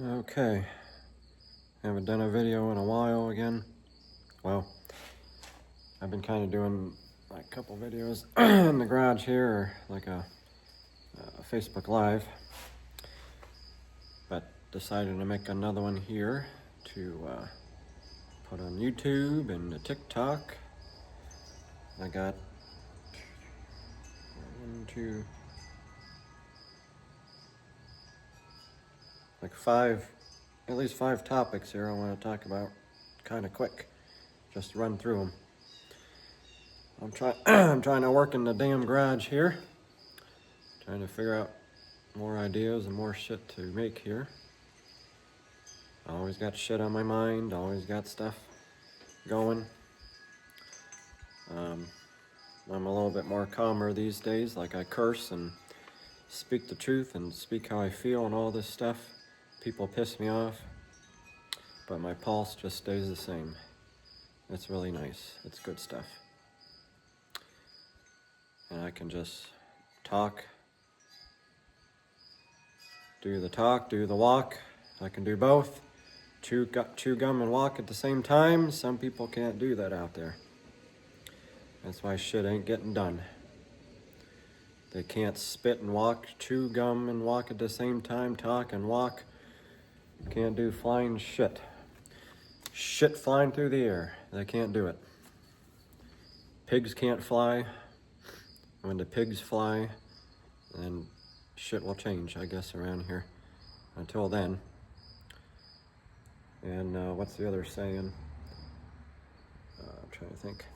Okay, haven't done a video in a while again. Well, I've been kind of doing like a couple videos in the garage here, or like a Facebook Live, but decided to make another one here to put on YouTube and TikTok. I got at least five topics here I want to talk about kind of quick, just run through them. I'm trying to work in the damn garage here, trying to figure out more ideas and more shit to make here. Always got shit on my mind, always got stuff going. I'm a little bit more calmer these days, like I curse and speak the truth and speak how I feel and all this stuff. People piss me off, but my pulse just stays the same. It's really nice, it's good stuff. And I can just talk, do the walk. I can do both. Chew gum and walk at the same time. Some people can't do that out there. That's why shit ain't getting done. They can't spit and walk, chew gum and walk at the same time, talk and walk. Can't do flying shit. Shit flying through the air. They can't do it. Pigs can't fly. When the pigs fly, then shit will change, I guess, around here. Until then. And what's the other saying? I'm trying to think.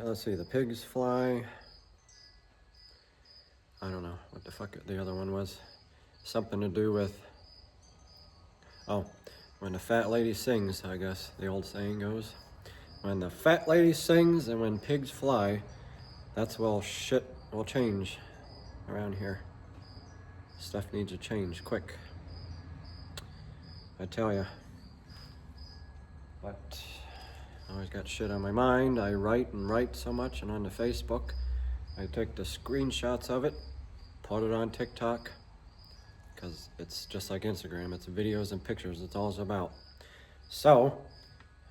Let's see, the pigs fly. I don't know what the fuck the other one was. Something to do with, when the fat lady sings, I guess the old saying goes. When the fat lady sings and when pigs fly, that's when shit will change around here. Stuff needs to change quick, I tell ya. But I always got shit on my mind. I write so much, and on the Facebook, I take the screenshots of it, put it on TikTok, because it's just like Instagram. It's videos and pictures. It's all it's about. So,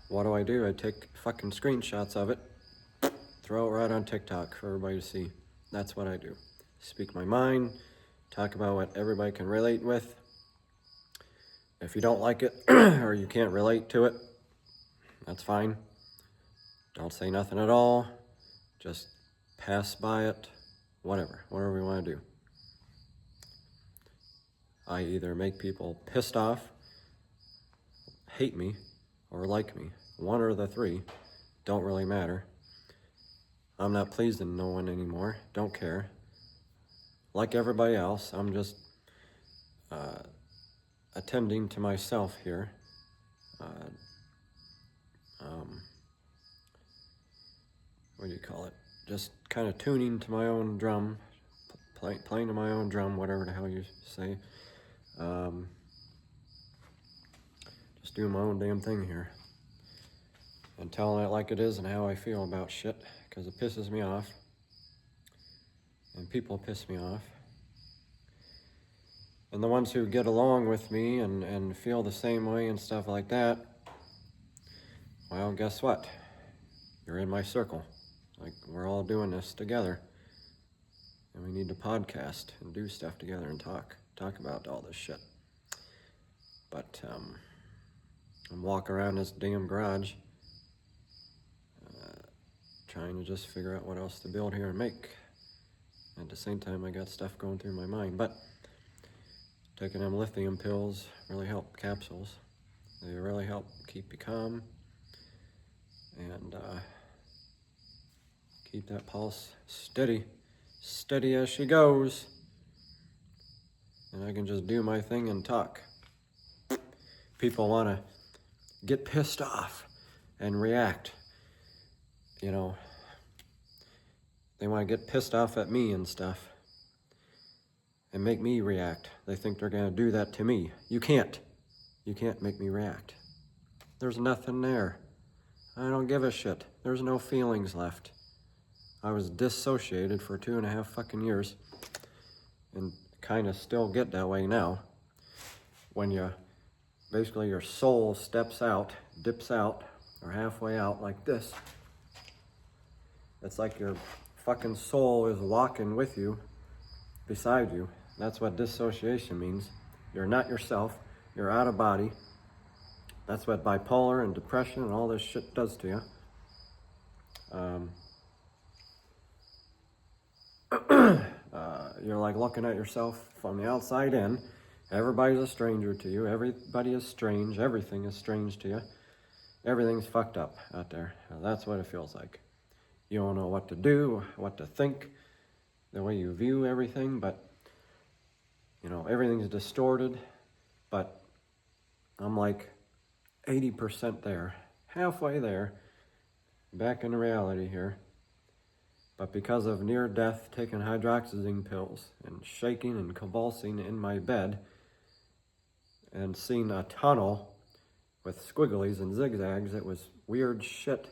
what do? I take fucking screenshots of it, throw it right on TikTok for everybody to see. That's what I do. Speak my mind, talk about what everybody can relate with. If you don't like it, or you can't relate to it, that's fine. Don't say nothing at all. Just pass by it. Whatever you want to do. I either make people pissed off, hate me, or like me. One or the three. Don't really matter. I'm not pleasing no one anymore. Don't care. Like everybody else, I'm just attending to myself here. What do you call it? Just kind of tuning to my own drum, playing to my own drum, whatever the hell you say. Just doing my own damn thing here. And telling it like it is and how I feel about shit, because it pisses me off. And people piss me off. And the ones who get along with me and feel the same way and stuff like that, well, guess what? You're in my circle. Like, we're all doing this together. And we need to podcast and do stuff together and talk about all this shit. But I'm walking around this damn garage trying to just figure out what else to build here and make. At the same time, I got stuff going through my mind. But taking them lithium pills really help, capsules. They really help keep you calm and keep that pulse steady as she goes. And I can just do my thing and talk. People want to get pissed off and react. You know, they want to get pissed off at me and stuff and make me react. They think they're going to do that to me. You can't make me react. There's nothing there. I don't give a shit. There's no feelings left. I was dissociated for 2.5 fucking years and kind of still get that way now. When basically your soul steps out, dips out, or halfway out like this, it's like your fucking soul is walking with you, beside you. That's what dissociation means. You're not yourself. You're out of body. That's what bipolar and depression and all this shit does to you. You're like looking at yourself from the outside in. Everybody's a stranger to you. Everybody is strange. Everything is strange to you. Everything's fucked up out there. That's what it feels like. You don't know what to do, what to think, the way you view everything, but everything's distorted. But I'm like 80% there, halfway there, back in reality here. But because of near death, taking hydroxyzine pills and shaking and convulsing in my bed and seeing a tunnel with squigglies and zigzags, it was weird shit.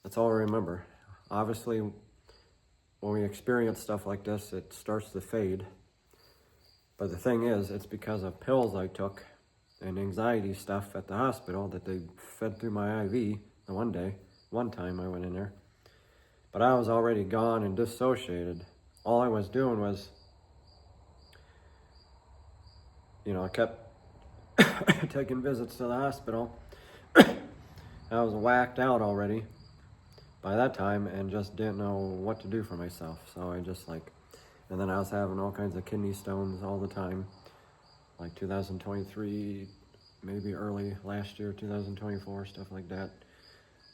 That's all I remember. Obviously, when we experience stuff like this, it starts to fade. But the thing is, it's because of pills I took and anxiety stuff at the hospital that they fed through my IV the one time I went in there. But I was already gone and dissociated. All I was doing was, I kept taking visits to the hospital. I was whacked out already by that time and just didn't know what to do for myself. So I just and then I was having all kinds of kidney stones all the time, like 2023, maybe early last year, 2024, stuff like that.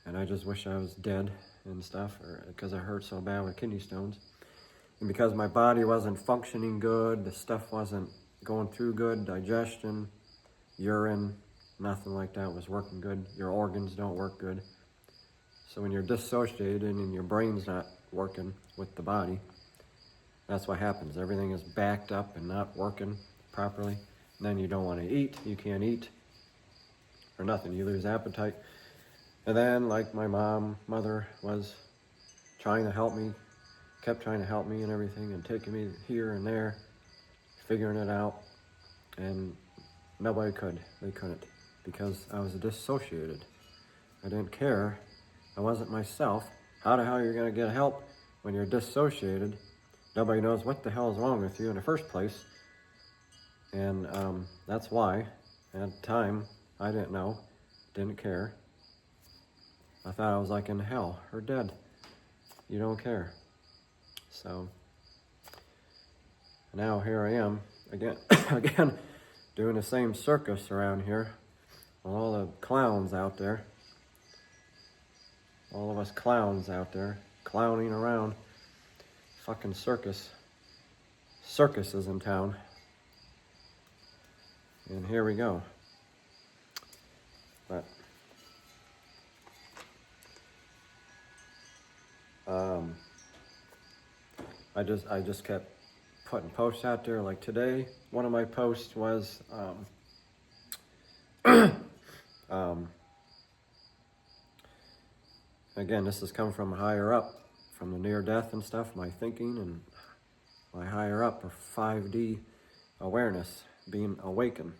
And I just wish I was dead and stuff, because it hurt so bad with kidney stones. And because my body wasn't functioning good, the stuff wasn't going through good, digestion, urine, nothing like that was working good. Your organs don't work good. So when you're dissociated and your brain's not working with the body, that's what happens. Everything is backed up and not working properly. And then you don't want to eat. You can't eat or nothing. You lose appetite. And then, like my mother was trying to help me, kept trying to help me and everything, and taking me here and there, figuring it out. And nobody could. They couldn't, because I was dissociated. I didn't care. I wasn't myself. How the hell are you going to get help when you're dissociated? Nobody knows what the hell is wrong with you in the first place. And that's why, at the time, I didn't know, didn't care. I thought I was like in hell or dead. You don't care. So now here I am again, doing the same circus around here with all the clowns out there. All of us clowns out there clowning around. Fucking circus. Circus is in town. And here we go. But I just kept putting posts out there. Like today, one of my posts was again, this has come from higher up, from the near death and stuff, my thinking and my higher up, or 5D awareness, being awakened.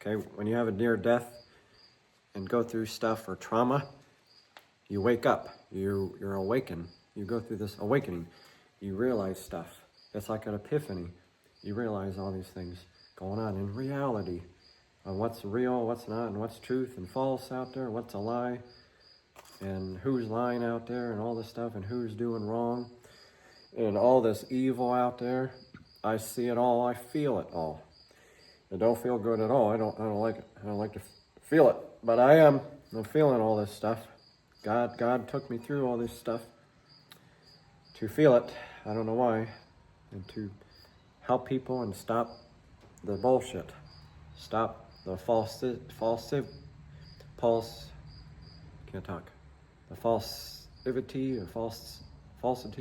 Okay, when you have a near death and go through stuff or trauma, you wake up, you're awakened. You go through this awakening. You realize stuff. It's like an epiphany. You realize all these things going on in reality, on what's real, what's not, and what's truth and false out there, what's a lie, and who's lying out there, and all this stuff, and who's doing wrong, and all this evil out there. I see it all. I feel it all. It don't feel good at all. I don't like it. I don't like to feel it, but I'm feeling all this stuff. God took me through all this stuff to feel it. I don't know why, and to help people and stop the bullshit, stop the falsity,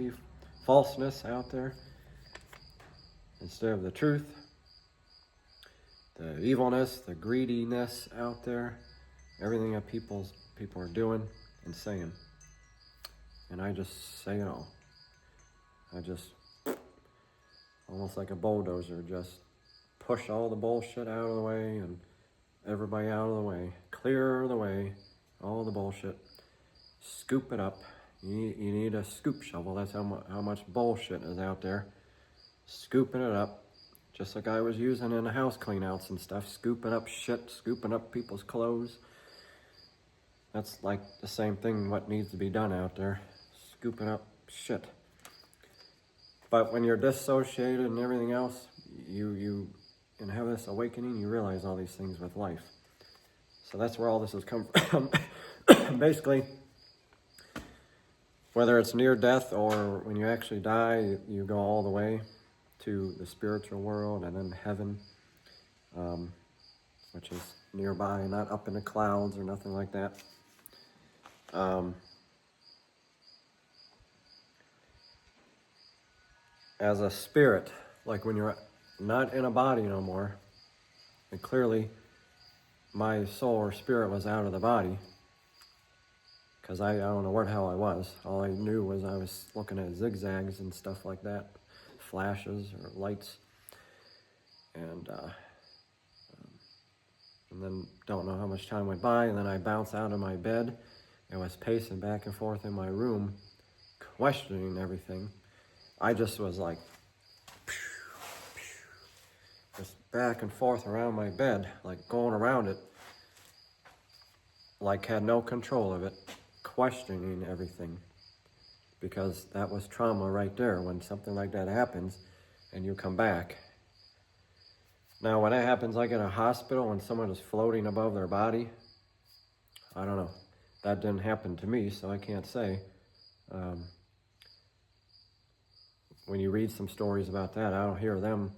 or falseness out there, instead of the truth, the evilness, the greediness out there, everything that people are doing and saying. And I just say it all. I just almost like a bulldozer, just push all the bullshit out of the way and everybody out of the way, clear the way, all the bullshit, scoop it up. You need a scoop shovel. That's how much bullshit is out there. Scooping it up, just like I was using in the house cleanouts and stuff, scooping up shit, scooping up people's clothes. That's like the same thing what needs to be done out there, scooping up shit. But when you're dissociated and everything else, you and have this awakening, you realize all these things with life. So that's where all this has come from. Basically, whether it's near death or when you actually die, you go all the way to the spiritual world and then heaven, which is nearby, not up in the clouds or nothing like that. As a spirit, like when you're not in a body no more, and clearly my soul or spirit was out of the body, because I don't know where the hell I was. All I knew was I was looking at zigzags and stuff like that, flashes or lights, and then don't know how much time went by, and then I bounced out of my bed and was pacing back and forth in my room, questioning everything. I just was like, just back and forth around my bed, like going around it, like had no control of it, questioning everything. Because that was trauma right there, when something like that happens and you come back. Now, when that happens like in a hospital, when someone is floating above their body, I don't know. That didn't happen to me, so I can't say. When you read some stories about that, I don't hear them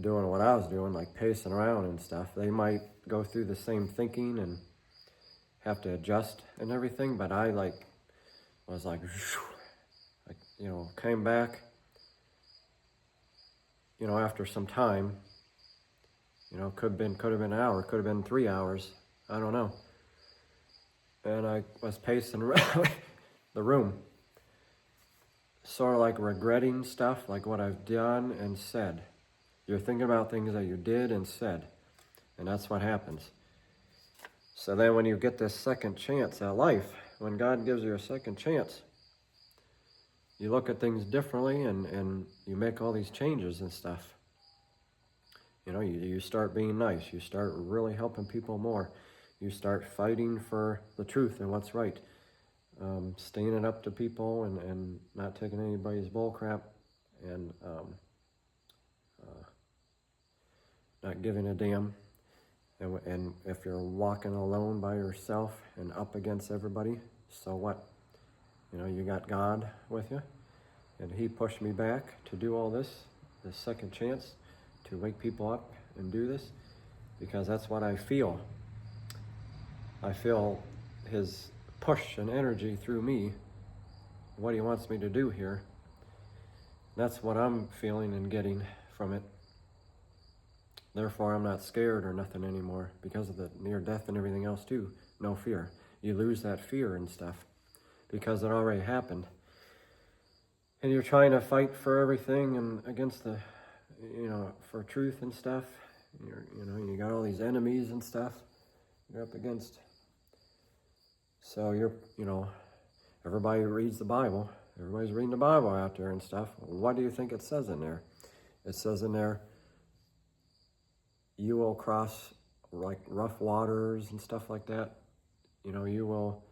doing what I was doing, like pacing around and stuff. They might go through the same thinking and have to adjust and everything, but I was like, came back, after some time, could have been an hour, could have been 3 hours, I don't know. And I was pacing around the room, sort of like regretting stuff, like what I've done and said. You're thinking about things that you did and said, and that's what happens. So then when you get this second chance at life, when God gives you a second chance, you look at things differently and you make all these changes and stuff. You start being nice. You start really helping people more. You start fighting for the truth and what's right. Standing up to people and not taking anybody's bull crap, and not giving a damn. And if you're walking alone by yourself and up against everybody, so what? You got God with you, and He pushed me back to do all this second chance, to wake people up and do this, because that's what I feel. I feel His push and energy through me, what He wants me to do here. That's what I'm feeling and getting from it. Therefore, I'm not scared or nothing anymore because of the near death and everything else too. No fear. You lose that fear and stuff because it already happened. And you're trying to fight for everything and against the, for truth and stuff. You got all these enemies and stuff you're up against. So everybody reads the Bible. Everybody's reading the Bible out there and stuff. What do you think it says in there? It says in there, you will cross like rough waters and stuff like that. You will,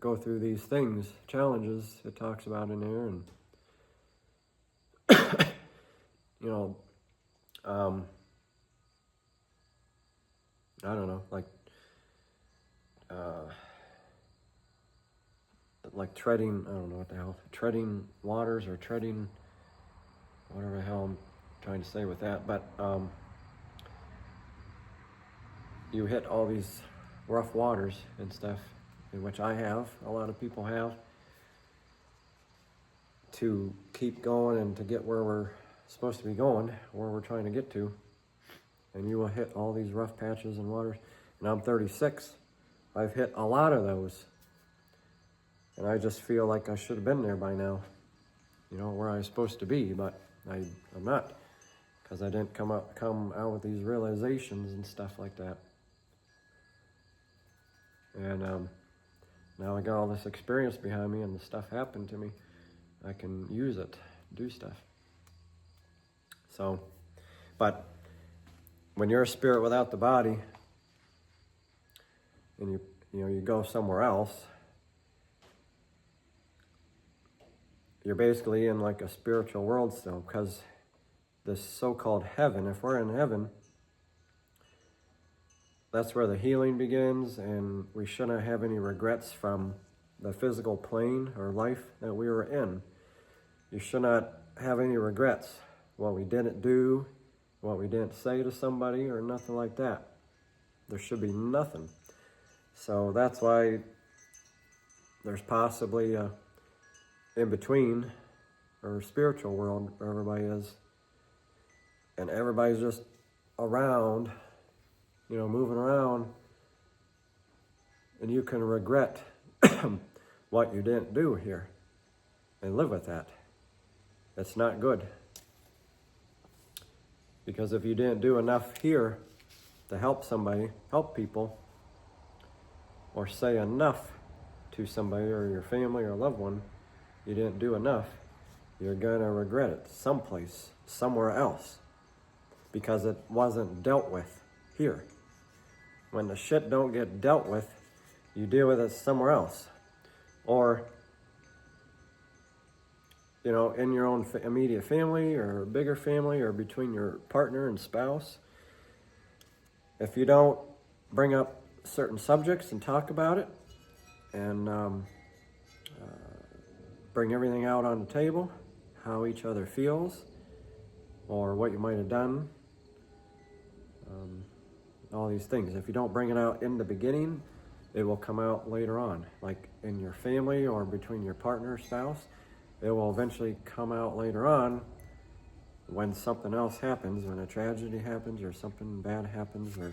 go through these things, challenges it talks about in there, and I don't know, like treading, I don't know what the hell, treading waters or treading, whatever the hell I'm trying to say with that, but you hit all these rough waters and stuff, in which I have, a lot of people have, to keep going and to get where we're supposed to be going, where we're trying to get to. And you will hit all these rough patches and waters. And I'm 36. I've hit a lot of those. And I just feel like I should have been there by now. where I was supposed to be, but I'm not, because I didn't come out with these realizations and stuff like that. And now I got all this experience behind me, and the stuff happened to me. I can use it, do stuff. So, but when you're a spirit without the body, and you go somewhere else, you're basically in like a spiritual world still, because this so-called heaven, if we're in heaven, that's where the healing begins, and we shouldn't have any regrets from the physical plane or life that we were in. You should not have any regrets, what we didn't do, what we didn't say to somebody, or nothing like that. There should be nothing. So that's why there's possibly a in-between, or spiritual world where everybody is, and everybody's just around, moving around, and you can regret what you didn't do here and live with that. It's not good. Because if you didn't do enough here to help somebody, help people, or say enough to somebody or your family or loved one, you didn't do enough, you're going to regret it someplace, somewhere else, because it wasn't dealt with here. When the shit don't get dealt with, you deal with it somewhere else. Or, in your own immediate family or bigger family, or between your partner and spouse. If you don't bring up certain subjects and talk about it, and bring everything out on the table, how each other feels, or what you might have done, all these things. If you don't bring it out in the beginning, it will come out later on, like in your family or between your partner or spouse. It will eventually come out later on when something else happens, when a tragedy happens or something bad happens, or,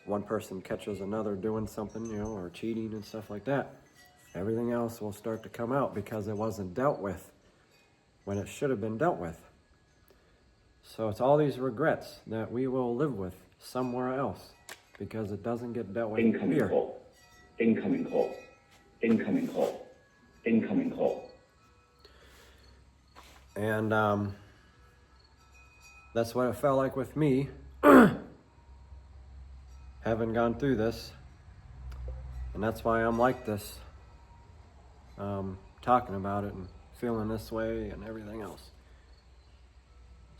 one person catches another doing something, or cheating and stuff like that. Everything else will start to come out because it wasn't dealt with when it should have been dealt with. So it's all these regrets that we will live with somewhere else because it doesn't get dealt with Incoming here. Call. Incoming call. Incoming call. Incoming call. And that's what it felt like with me, having gone through this. And that's why I'm like this, talking about it and feeling this way and everything else.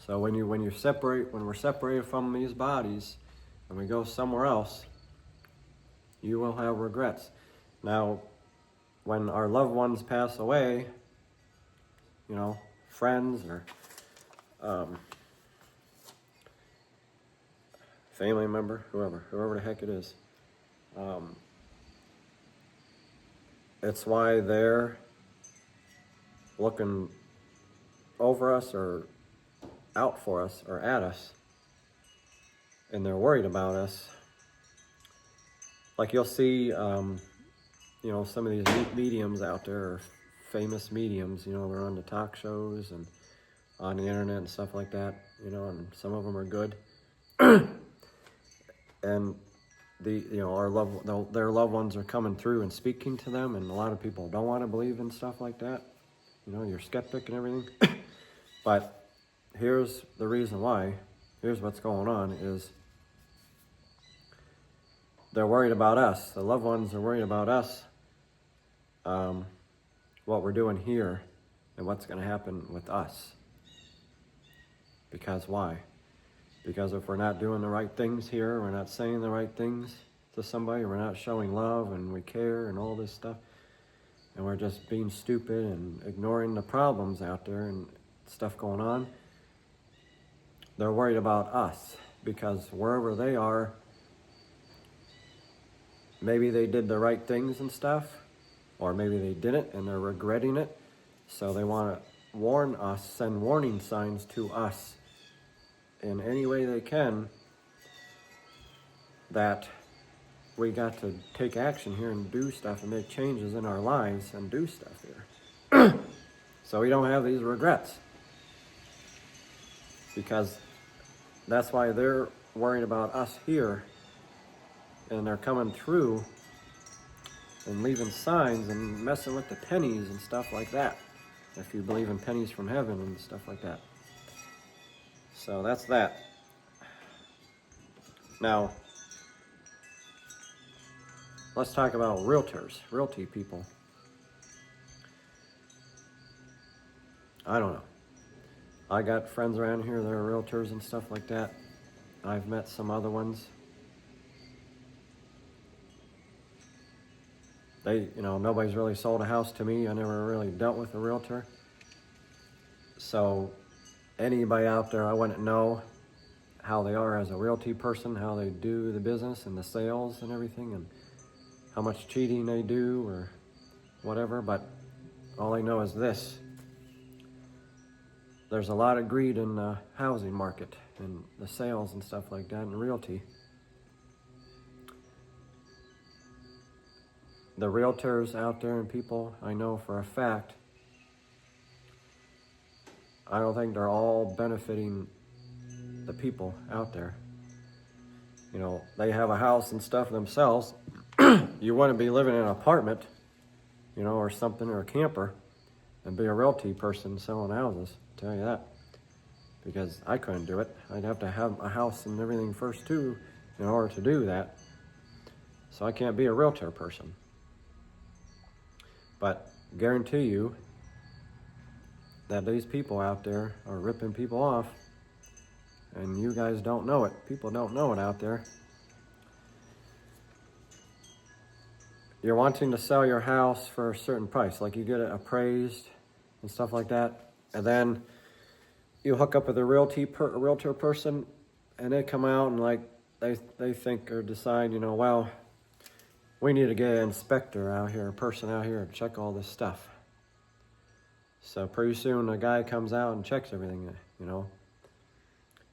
So when we're separated from these bodies and we go somewhere else, you will have regrets. Now, when our loved ones pass away, friends or family member, whoever the heck it is, it's why they're looking over us or out for us or at us, and they're worried about us. Like you'll see, some of these mediums out there are famous mediums, they're on the talk shows and on the internet and stuff like that, and some of them are good. And their loved ones are coming through and speaking to them, and a lot of people don't want to believe in stuff like that. You're skeptic and everything. But here's the reason why. Here's what's going on is they're worried about us. The loved ones are worried about us, what we're doing here and what's going to happen with us. Because why? Because if we're not doing the right things here, we're not saying the right things to somebody, we're not showing love and we care and all this stuff, and we're just being stupid and ignoring the problems out there and stuff going on, they're worried about us. Because wherever they are, maybe they did the right things and stuff, or maybe they didn't and they're regretting it. So they want to warn us, send warning signs to us in any way they can, that we got to take action here and do stuff and make changes in our lives and do stuff here. So we don't have these regrets. Because that's why they're worried about us here, and they're coming through and leaving signs and messing with the pennies and stuff like that, if you believe in pennies from heaven and stuff like that. So that's that. Now, let's talk about realtors, realty people. I don't know. I got friends around here that are realtors and stuff like that. I've met some other ones. Nobody's really sold a house to me. I never really dealt with a realtor. So anybody out there, I wouldn't know how they are as a realty person, how they do the business and the sales and everything, and how much cheating they do or whatever, but all I know is this. There's a lot of greed in the housing market and the sales and stuff like that and realty. The realtors out there and people, I know for a fact, I don't think they're all benefiting the people out there. They have a house and stuff themselves. You wouldn't be living in an apartment, or something, or a camper, and be a realty person selling houses, I'll tell you that. Because I couldn't do it. I'd have to have a house and everything first too, in order to do that. So I can't be a realtor person. But guarantee you that these people out there are ripping people off, and you guys don't know it. People don't know it out there. You're wanting to sell your house for a certain price, like you get it appraised and stuff like that, and then you hook up with a realtor person, and they come out and they think or decide, well, we need to get an inspector out here, a person out here to check all this stuff. So pretty soon a guy comes out and checks everything, and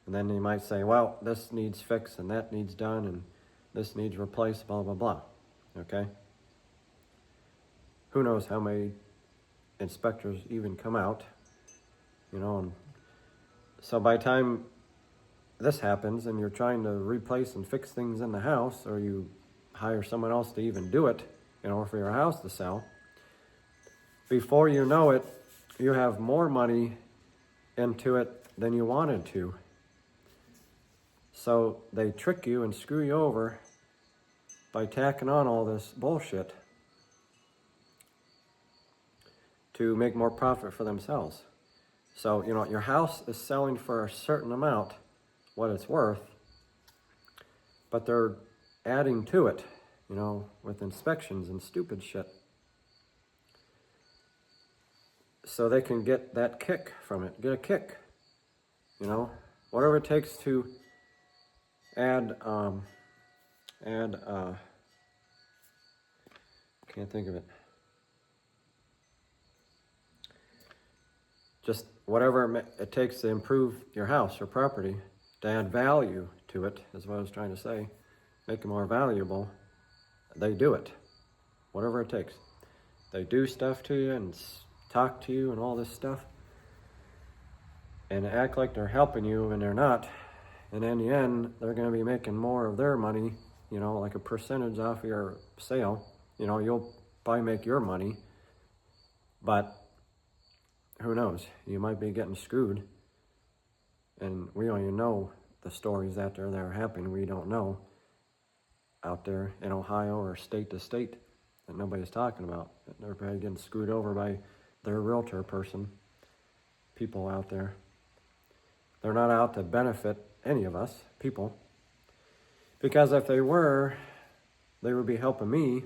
then he might say, well, this needs fixed and that needs done and this needs replaced, blah, blah, blah. Okay? Who knows how many inspectors even come out, and so by the time this happens and you're trying to replace and fix things in the house, or you hire someone else to even do it, for your house to sell, before you know it, you have more money into it than you wanted to. So they trick you and screw you over by tacking on all this bullshit to make more profit for themselves. So, your house is selling for a certain amount, what it's worth, but they're adding to it, with inspections and stupid shit. So they can get that kick from it, get a kick, whatever it takes to add, can't think of it. Just whatever it takes to improve your house or property, to add value to it, is what I was trying to say, make it more valuable, they do it. Whatever it takes. They do stuff to you and talk to you and all this stuff, and act like they're helping you when they're not. And in the end, they're going to be making more of their money, like a percentage off of your sale. You'll probably make your money, but who knows? You might be getting screwed. And we don't even know the stories out there that are happening. We don't know out there in Ohio or state to state that nobody's talking about. They're probably getting screwed over by their realtor person, people out there. They're not out to benefit any of us, people. Because if they were, they would be helping me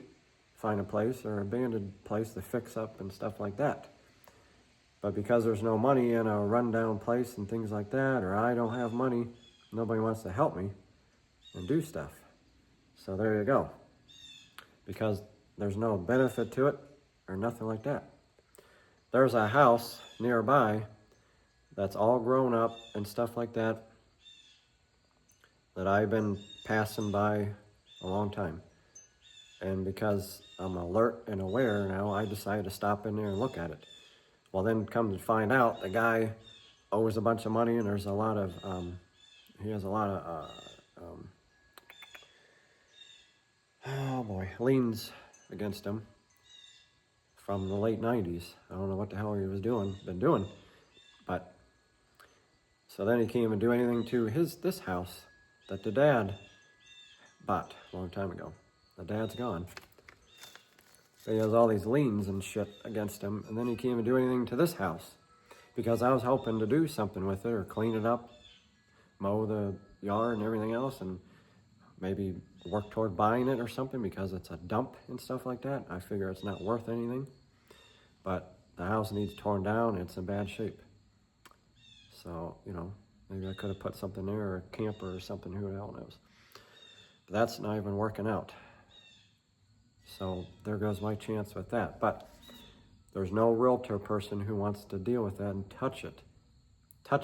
find a place or abandoned place to fix up and stuff like that. But because there's no money in a rundown place and things like that, or I don't have money, nobody wants to help me and do stuff. So there you go. Because there's no benefit to it or nothing like that. There's a house nearby that's all grown up and stuff like that I've been passing by a long time. And because I'm alert and aware now, I decided to stop in there and look at it. Well, then come to find out, the guy owes a bunch of money, and there's a lot of, he has a lot of, oh boy, liens against him from the late 90s. I don't know what the hell he was been doing, but, so then he can't even do anything to this house that the dad bought a long time ago. The dad's gone. So he has all these liens and shit against him, and then he can't even do anything to this house. Because I was hoping to do something with it, or clean it up, mow the yard and everything else, and maybe work toward buying it or something, because it's a dump and stuff like that. I figure it's not worth anything. But the house needs torn down, and it's in bad shape. So, you know, maybe I could have put something there, or a camper or something, who the hell knows. But that's not even working out. So there goes my chance with that. But there's no realtor person who wants to deal with that and touch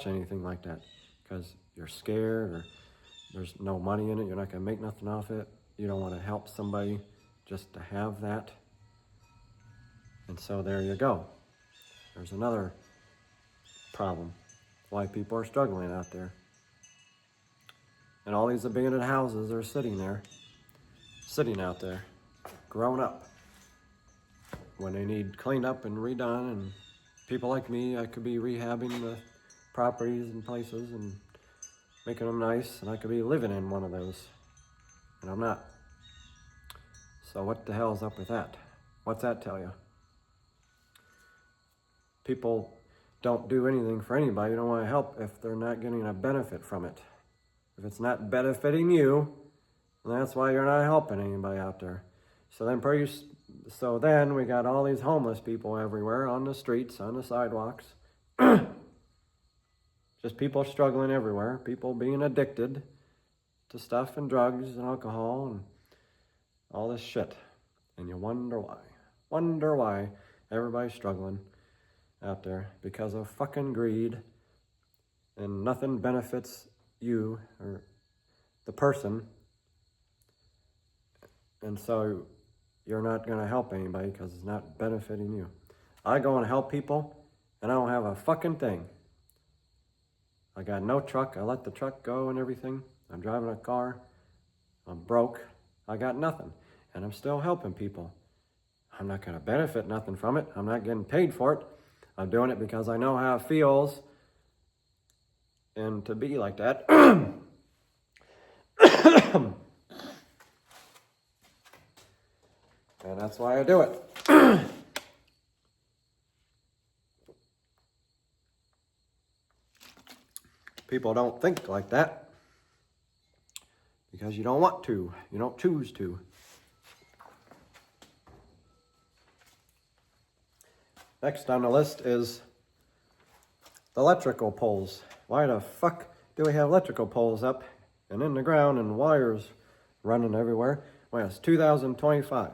anything like that, because you're scared, or there's no money in it, you're not gonna make nothing off it, you don't wanna help somebody just to have that. And so there you go. There's another problem, why people are struggling out there. And all these abandoned houses are sitting out there, grown up, when they need cleaned up and redone. And people like me, I could be rehabbing the properties and places and making them nice, and I could be living in one of those, and I'm not. So what the hell's up with that? What's that tell you? People don't do anything for anybody, don't want to help if they're not getting a benefit from it. If it's not benefiting you, that's why you're not helping anybody out there. So then we got all these homeless people everywhere, on the streets, on the sidewalks. Just people struggling everywhere, people being addicted to stuff and drugs and alcohol and all this shit. And you wonder why everybody's struggling out there, because of fucking greed, and nothing benefits you or the person. And so you're not gonna help anybody because it's not benefiting you. I go and help people, and I don't have a fucking thing. I got no truck, I let the truck go and everything. I'm driving a car, I'm broke, I got nothing, and I'm still helping people. I'm not gonna benefit nothing from it, I'm not getting paid for it. I'm doing it because I know how it feels, and to be like that. And that's why I do it. People don't think like that because you don't want to. You don't choose to. Next on the list is the electrical poles. Why the fuck do we have electrical poles up and in the ground and wires running everywhere? Well, it's 2025.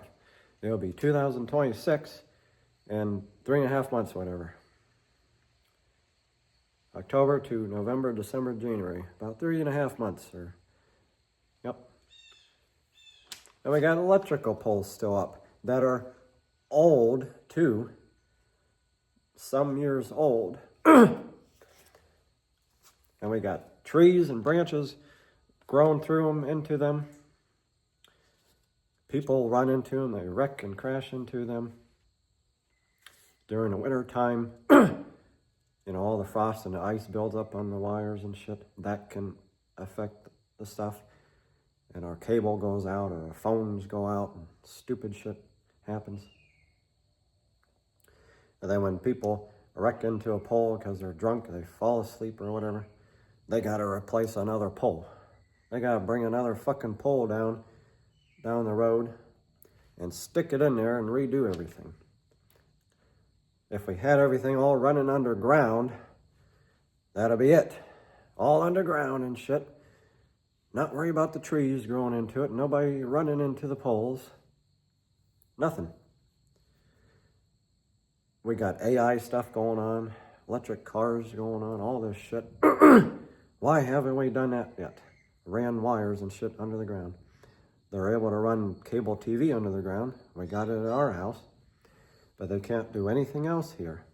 It'll be 2026 in 3.5 months, whatever. October to November, December, January. About 3.5 months, or, yep. And we got electrical poles still up that are old, too. Some years old. And we got trees and branches grown through them, into them. People run into them, they wreck and crash into them. During the winter time, you know, all the frost and the ice builds up on the wires and shit. That can affect the stuff. And our cable goes out, or our phones go out, and stupid shit happens. And then when people wreck into a pole because they're drunk, they fall asleep or whatever, they gotta replace another pole. They gotta bring another fucking pole down the road and stick it in there and redo everything. If we had everything all running underground, that'd be it. All underground and shit. Not worry about the trees growing into it, nobody running into the poles. Nothing. We got AI stuff going on, electric cars going on, all this shit. Why haven't we done that yet? Ran wires and shit under the ground. They're able to run cable TV under the ground. We got it at our house, but they can't do anything else here.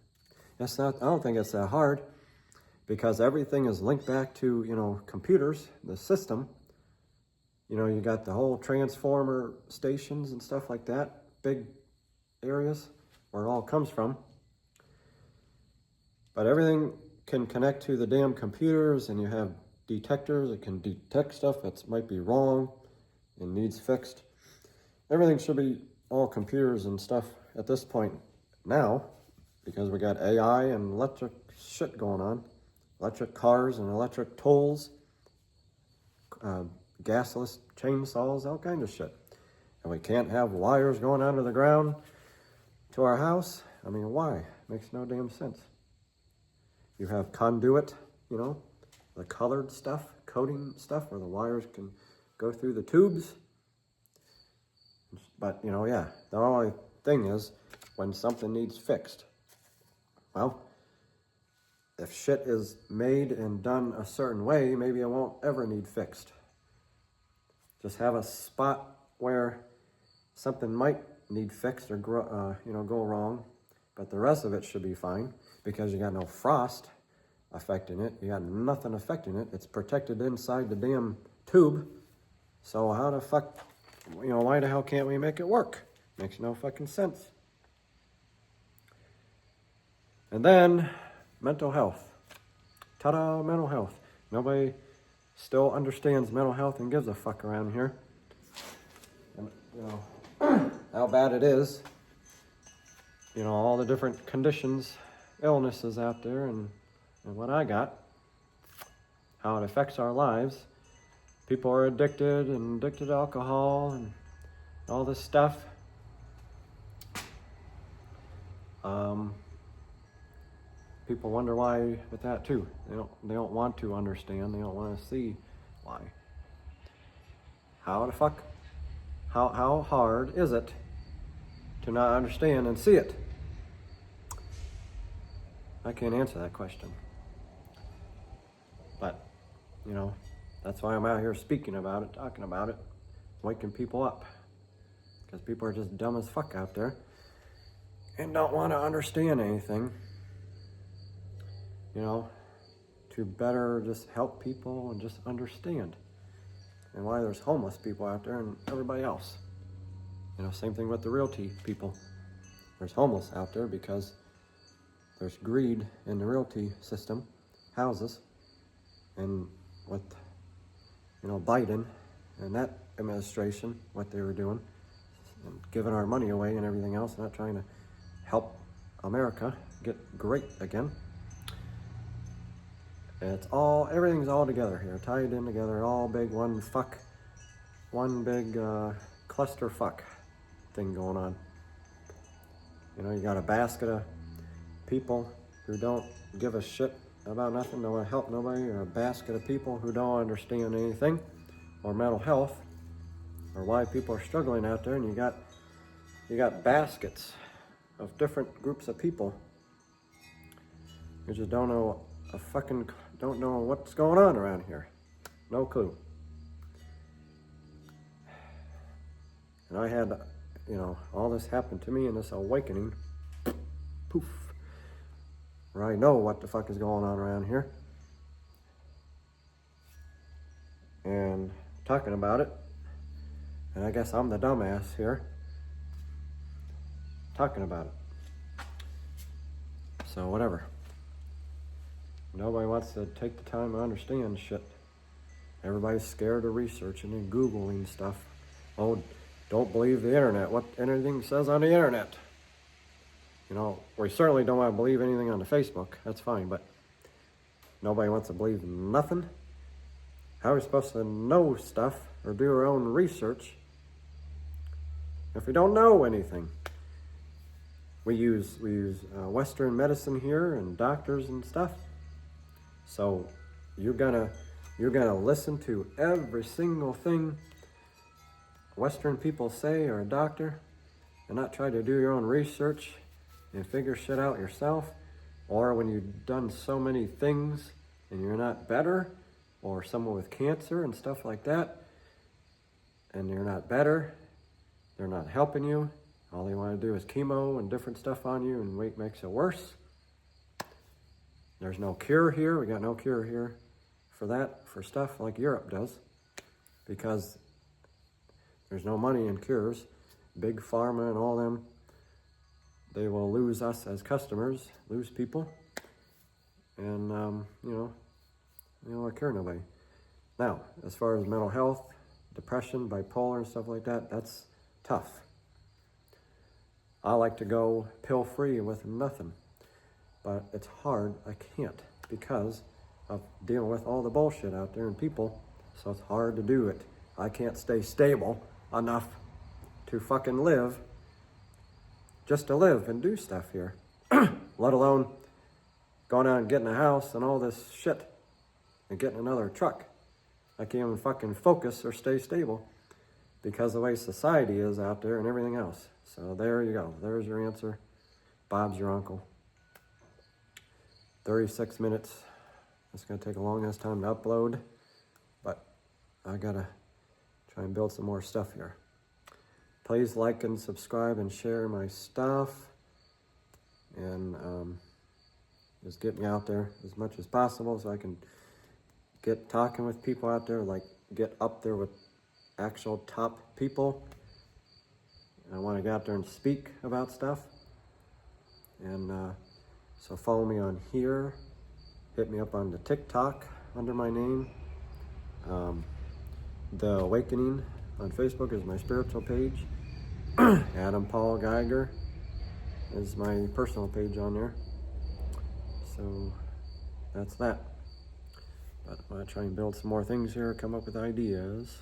I don't think it's that hard, because everything is linked back to, computers, the system. You got the whole transformer stations and stuff like that, big areas where it all comes from. But everything can connect to the damn computers, and you have detectors that can detect stuff that might be wrong and needs fixed. Everything should be all computers and stuff at this point now, because we got AI and electric shit going on. Electric cars and electric tools, gasless chainsaws, all kinds of shit. And we can't have wires going under the ground to our house. I mean, why? Makes no damn sense. You have conduit, the colored stuff, coating stuff, where the wires can go through the tubes. But, the only thing is, when something needs fixed, well, if shit is made and done a certain way, maybe it won't ever need fixed. Just have a spot where something might need fixed or go wrong, but the rest of it should be fine, because you got no frost affecting it. You got nothing affecting it. It's protected inside the damn tube. So how the fuck, why the hell can't we make it work? Makes no fucking sense. And then mental health. Ta-da, mental health. Nobody still understands mental health and gives a fuck around here. And, how bad it is. All the different conditions, illnesses out there, and what I got. How it affects our lives. People are addicted to alcohol and all this stuff. People wonder why with that too. They don't want to understand. They don't want to see why. How the fuck? How hard is it to not understand and see it? I can't answer that question. But, that's why I'm out here speaking about it, talking about it, waking people up. Because people are just dumb as fuck out there and don't want to understand anything. To better just help people and just understand. And why there's homeless people out there and everybody else. Same thing with the realty people. There's homeless out there because there's greed in the realty system, houses, and with, Biden and that administration, what they were doing, and giving our money away and everything else, not trying to help America get great again. Everything's all together here, tied in together, all big, one big cluster fuck thing going on. You got a basket of people who don't give a shit about nothing, don't want to help nobody, or a basket of people who don't understand anything, or mental health, or why people are struggling out there, and you got baskets of different groups of people who just don't know what's going on around here. No clue. And I had, all this happened to me in this awakening. Poof. Where I know what the fuck is going on around here. And talking about it. And I guess I'm the dumbass here. Talking about it. So whatever. Nobody wants to take the time to understand shit. Everybody's scared of researching and Googling stuff. Oh, don't believe the internet. What anything says on the internet. We certainly don't want to believe anything on the Facebook. That's fine, but nobody wants to believe nothing. How are we supposed to know stuff or do our own research if we don't know anything? We use Western medicine here and doctors and stuff. So you're gonna listen to every single thing Western people say, or a doctor, and not try to do your own research and figure shit out yourself. Or when you've done so many things and you're not better, or someone with cancer and stuff like that, and you're not better. They're not helping you. All they want to do is chemo and different stuff on you, and weight makes it worse. There's no cure here. We got no cure here for that, for stuff like Europe does, because there's no money in cures. Big pharma and all them, they will lose us as customers, lose people, and they don't want to cure nobody. Now, as far as mental health, depression, bipolar, and stuff like that, that's tough. I like to go pill-free with nothing, but it's hard. I can't because of dealing with all the bullshit out there and people, so it's hard to do it. I can't stay stable enough to fucking live, just to live and do stuff here, let alone going out and getting a house and all this shit and getting another truck. I can't even fucking focus or stay stable because of the way society is out there and everything else. So there you go. There's your answer. Bob's your uncle. 36 minutes. It's going to take a long ass time to upload, but I got to try and build some more stuff here. Please like and subscribe and share my stuff, and just get me out there as much as possible so I can get talking with people out there, like get up there with actual top people. I want to get out there and speak about stuff. And so follow me on here. Hit me up on the TikTok under my name. The Awakening on Facebook is my spiritual page. Adam Paul Geiger is my personal page on there. So that's that. But I'm going to try and build some more things here, come up with ideas.